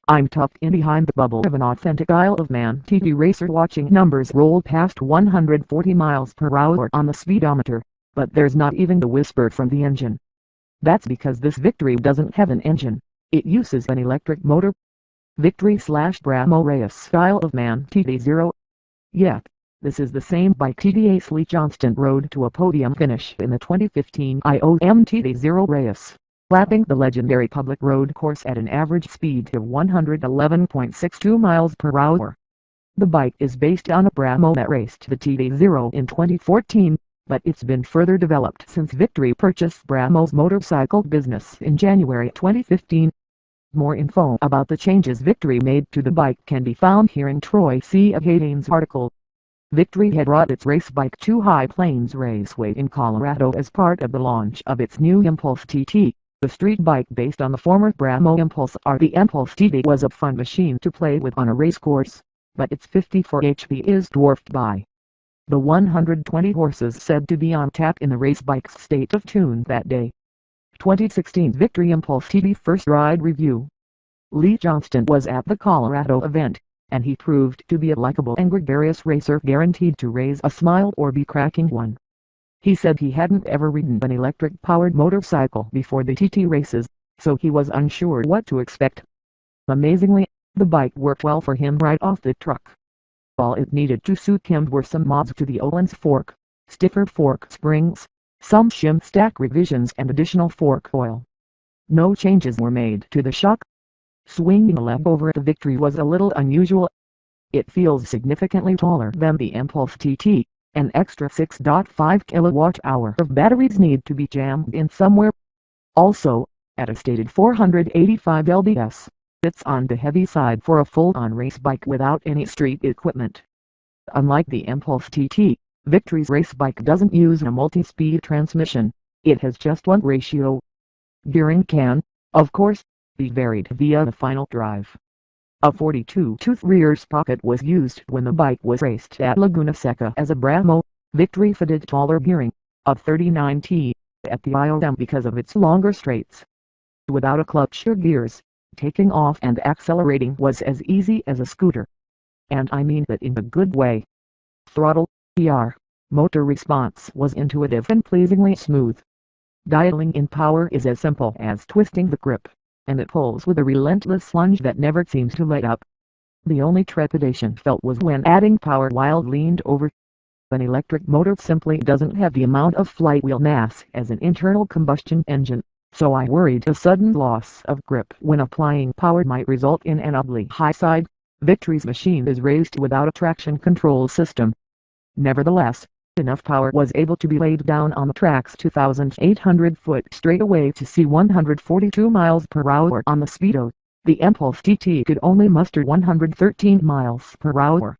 I'm tucked in behind the bubble of an authentic Isle of Man TT racer watching numbers roll past 140 miles per hour on the speedometer, but there's not even a whisper from the engine. That's because this Victory doesn't have an engine, it uses an electric motor. Victory/Bramo Race Isle of Man TT0. Yet, this is the same bike TT Ashley Johnston rode to a podium finish in the 2015 IOM TT0 race, lapping the legendary public road course at an average speed of 111.62 miles per hour. The bike is based on a Bramo that raced the TT0 in 2014, but it's been further developed since Victory purchased Bramo's motorcycle business in January 2015. More info about the changes Victory made to the bike can be found here in Troy C. Hayden's article. Victory had brought its Racebike to High Plains Raceway in Colorado as part of the launch of its new Impulse TT. The street bike based on the former Bramo Impulse R. The Impulse TT was a fun machine to play with on a racecourse, but its 54 HP is dwarfed by the 120 horses said to be on tap in the Racebike's state of tune that day. 2016 Victory Impulse TT First Ride Review. Lee Johnston was at the Colorado event, and he proved to be a likable and gregarious racer guaranteed to raise a smile or be cracking one. He said he hadn't ever ridden an electric-powered motorcycle before the TT races, so he was unsure what to expect. Amazingly, the bike worked well for him right off the truck. All it needed to suit him were some mods to the Öhlins fork, stiffer fork springs, some shim stack revisions and additional fork oil. No changes were made to the shock. Swinging a leg over the Victory was a little unusual. It feels significantly taller than the Impulse TT. An extra 6.5 kilowatt-hour of batteries need to be jammed in somewhere. Also, at a stated 485 lbs, it's on the heavy side for a full-on race bike without any street equipment. Unlike the Impulse TT, Victory's Racebike doesn't use a multi-speed transmission, it has just one ratio. Gearing can, of course, be varied via the final drive. A 42-tooth rear sprocket was used when the bike was raced at Laguna Seca as a Bramo. Victory fitted taller gearing, a 39T, at the IOM because of its longer straights. Without a clutch or gears, taking off and accelerating was as easy as a scooter. And I mean that in a good way. Throttle, motor response was intuitive and pleasingly smooth. Dialing in power is as simple as twisting the grip, and it pulls with a relentless lunge that never seems to let up. The only trepidation felt was when adding power while leaned over. An electric motor simply doesn't have the amount of flywheel mass as an internal combustion engine, so I worried a sudden loss of grip when applying power might result in an ugly high side. Victory's machine is raised without a traction control system. Nevertheless, enough power was able to be laid down on the track's 2,800-foot straightaway to see 142 miles per hour on the speedo. The Impulse TT could only muster 113 miles per hour.